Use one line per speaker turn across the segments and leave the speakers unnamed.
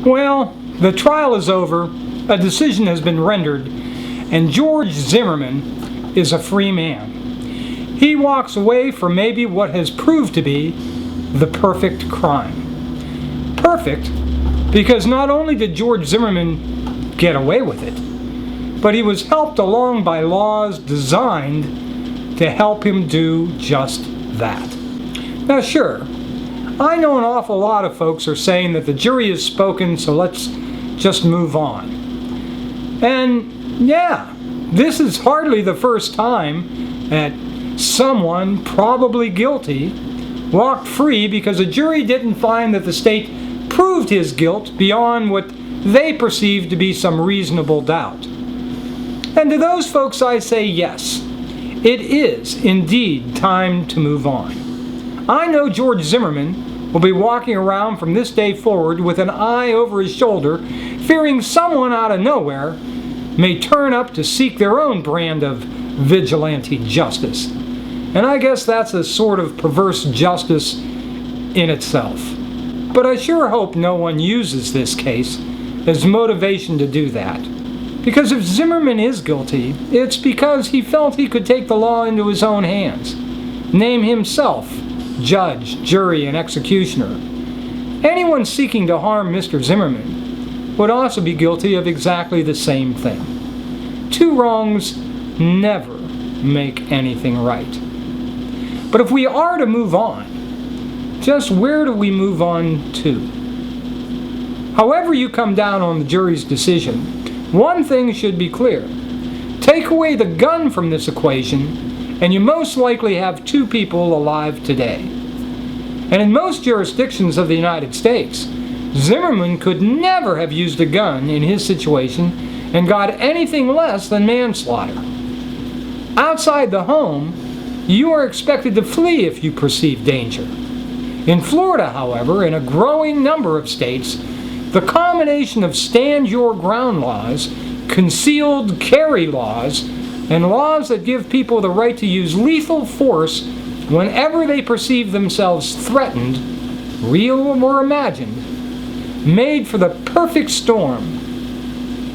Well, the trial is over, a decision has been rendered, and George Zimmerman is a free man. He walks away from maybe what has proved to be the perfect crime. Perfect because not only did George Zimmerman get away with it, but he was helped along by laws designed to help him do just that. Now sure, I know an awful lot of folks are saying that the jury has spoken, so let's just move on. And yeah, this is hardly the first time that someone, probably guilty, walked free because a jury didn't find that the state proved his guilt beyond what they perceived to be some reasonable doubt. And to those folks I say yes, it is indeed time to move on. I know George Zimmerman will be walking around from this day forward with an eye over his shoulder, fearing someone out of nowhere may turn up to seek their own brand of vigilante justice. And I guess that's a sort of perverse justice in itself. But I sure hope no one uses this case as motivation to do that. Because if Zimmerman is guilty, it's because he felt he could take the law into his own hands. Name himself judge, jury, and executioner. Anyone seeking to harm Mr. Zimmerman would also be guilty of exactly the same thing. Two wrongs never make anything right. But if we are to move on, just where do we move on to? However you come down on the jury's decision, one thing should be clear. Take away the gun from this equation, and you most likely have two people alive today. And in most jurisdictions of the United States, Zimmerman could never have used a gun in his situation and got anything less than manslaughter. Outside the home, you are expected to flee if you perceive danger. In Florida, however, in a growing number of states, the combination of stand your ground laws, concealed carry laws, and laws that give people the right to use lethal force whenever they perceive themselves threatened, real or imagined, made for the perfect storm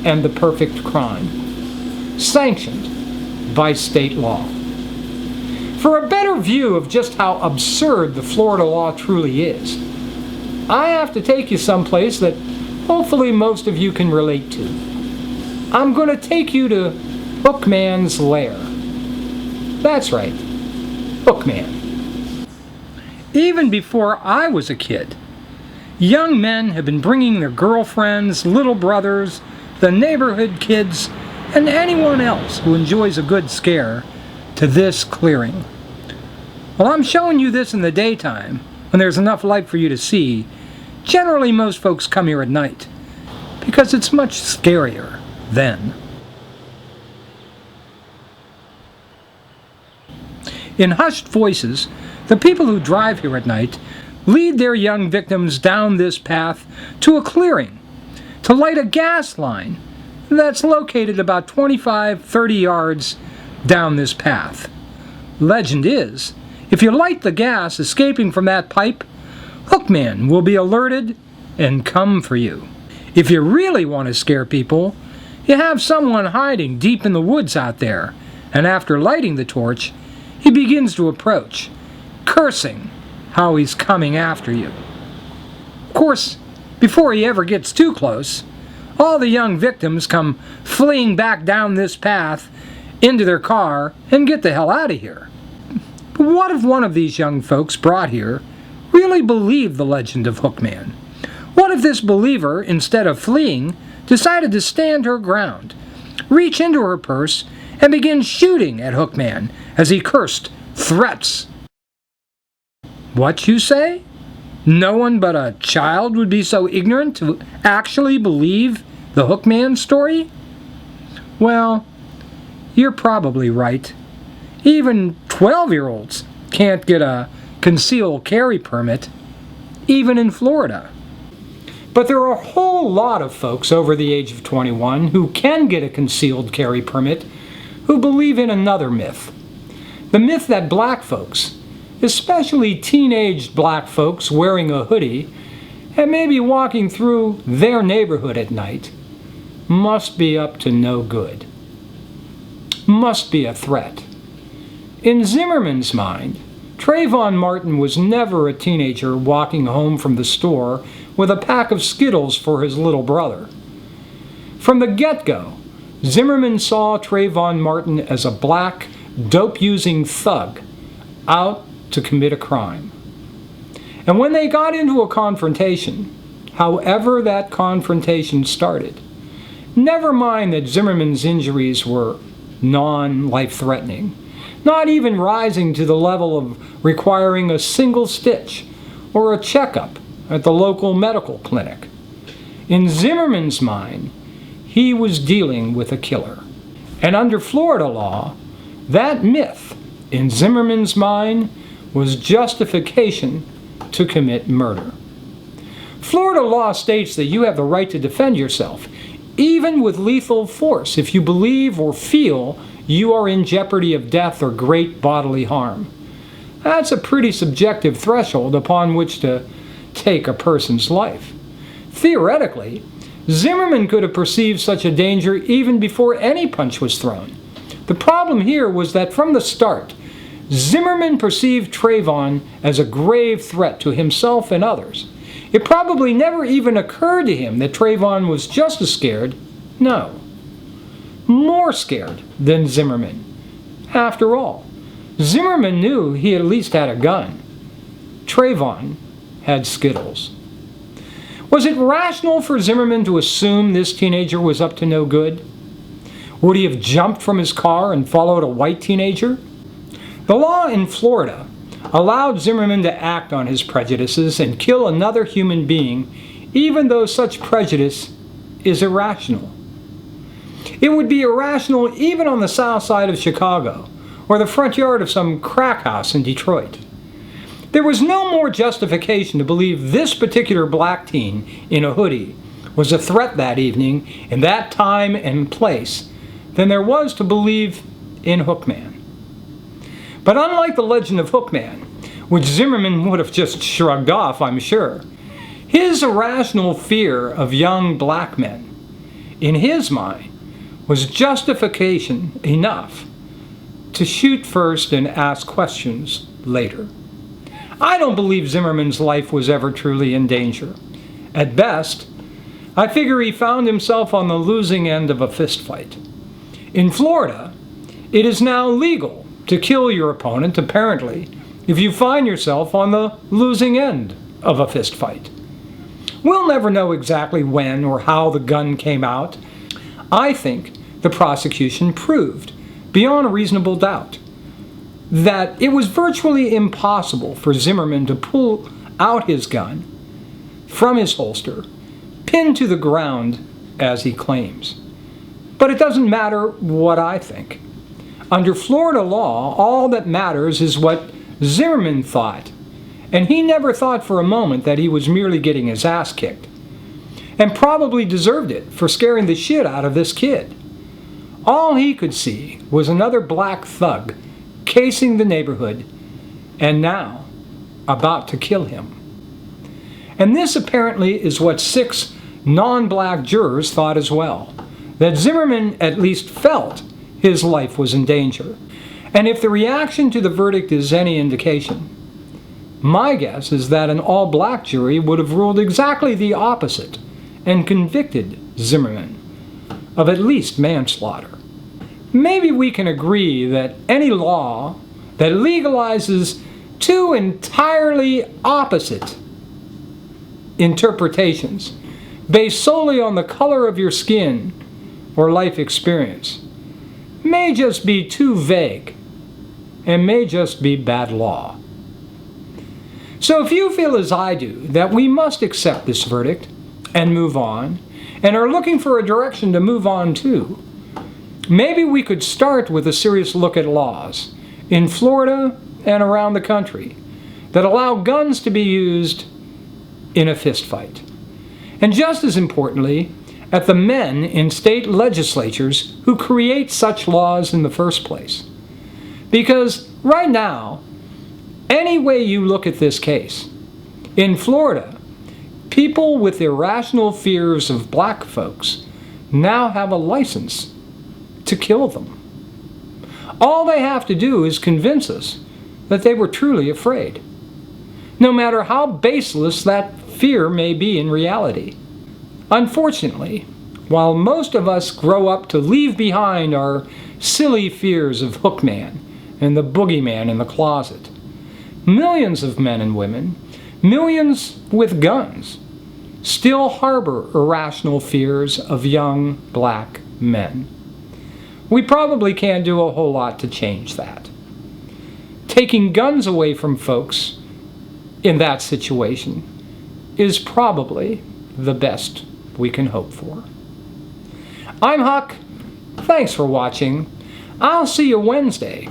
and the perfect crime, sanctioned by state law. For a better view of just how absurd the Florida law truly is, I have to take you someplace that hopefully most of you can relate to. I'm going to take you to Hookman's lair. That's right, Hookman. Even before I was a kid, young men have been bringing their girlfriends, little brothers, the neighborhood kids, and anyone else who enjoys a good scare to this clearing. Well, I'm showing you this in the daytime, when there's enough light for you to see. Generally, most folks come here at night, because it's much scarier then. In hushed voices, the people who drive here at night lead their young victims down this path to a clearing, to light a gas line that's located about 25-30 yards down this path. Legend is, if you light the gas escaping from that pipe, Hookman will be alerted and come for you. If you really want to scare people, you have someone hiding deep in the woods out there, and after lighting the torch, he begins to approach, cursing how he's coming after you. Of course, before he ever gets too close, all the young victims come fleeing back down this path into their car and get the hell out of here. But what if one of these young folks brought here really believed the legend of Hookman? What if this believer, instead of fleeing, decided to stand her ground, reach into her purse, and begin shooting at Hookman as he cursed threats? What, you say? No one but a child would be so ignorant to actually believe the Hookman story? Well, you're probably right. Even 12-year-olds can't get a concealed carry permit, even in Florida. But there are a whole lot of folks over the age of 21 who can get a concealed carry permit who believe in another myth. The myth that black folks, especially teenaged black folks wearing a hoodie, and maybe walking through their neighborhood at night must be up to no good. Must be a threat. In Zimmerman's mind, Trayvon Martin was never a teenager walking home from the store with a pack of Skittles for his little brother. From the get-go, Zimmerman saw Trayvon Martin as a black, dope-using thug out to commit a crime. And when they got into a confrontation, however that confrontation started, never mind that Zimmerman's injuries were non-life-threatening, not even rising to the level of requiring a single stitch or a checkup at the local medical clinic. In Zimmerman's mind, he was dealing with a killer. And under Florida law, that myth, in Zimmerman's mind, was justification to commit murder. Florida law states that you have the right to defend yourself, even with lethal force, if you believe or feel you are in jeopardy of death or great bodily harm. That's a pretty subjective threshold upon which to take a person's life. Theoretically, Zimmerman could have perceived such a danger even before any punch was thrown. The problem here was that from the start, Zimmerman perceived Trayvon as a grave threat to himself and others. It probably never even occurred to him that Trayvon was just as scared, no, more scared than Zimmerman. After all, Zimmerman knew he at least had a gun. Trayvon had Skittles. Was it rational for Zimmerman to assume this teenager was up to no good? Would he have jumped from his car and followed a white teenager? The law in Florida allowed Zimmerman to act on his prejudices and kill another human being, even though such prejudice is irrational. It would be irrational even on the south side of Chicago, or the front yard of some crack house in Detroit. There was no more justification to believe this particular black teen in a hoodie was a threat that evening, in that time and place, than there was to believe in Hookman. But unlike the legend of Hookman, which Zimmerman would have just shrugged off, I'm sure, his irrational fear of young black men, in his mind, was justification enough to shoot first and ask questions later. I don't believe Zimmerman's life was ever truly in danger. At best, I figure he found himself on the losing end of a fistfight. In Florida, it is now legal to kill your opponent, apparently, if you find yourself on the losing end of a fistfight. We'll never know exactly when or how the gun came out. I think the prosecution proved, beyond a reasonable doubt, that it was virtually impossible for Zimmerman to pull out his gun from his holster, pinned to the ground as he claims. But it doesn't matter what I think. Under Florida law, all that matters is what Zimmerman thought, and he never thought for a moment that he was merely getting his ass kicked, and probably deserved it for scaring the shit out of this kid. All he could see was another black thug casing the neighborhood, and now about to kill him. And this apparently is what 6 non-black jurors thought as well, that Zimmerman at least felt his life was in danger. And if the reaction to the verdict is any indication, my guess is that an all-black jury would have ruled exactly the opposite and convicted Zimmerman of at least manslaughter. Maybe we can agree that any law that legalizes 2 entirely opposite interpretations based solely on the color of your skin or life experience may just be too vague and may just be bad law. So if you feel as I do that we must accept this verdict and move on, and are looking for a direction to move on to, maybe we could start with a serious look at laws in Florida and around the country that allow guns to be used in a fistfight. And just as importantly, at the men in state legislatures who create such laws in the first place. Because right now, any way you look at this case, in Florida, People with irrational fears of black folks now have a license to kill them. All they have to do is convince us that they were truly afraid, no matter how baseless that fear may be in reality. Unfortunately, while most of us grow up to leave behind our silly fears of Hookman and the boogeyman in the closet, millions of men and women, millions with guns, still harbor irrational fears of young black men. We probably can't do a whole lot to change that. Taking guns away from folks in that situation is probably the best we can hope for. I'm Huck. Thanks for watching. I'll see you Wednesday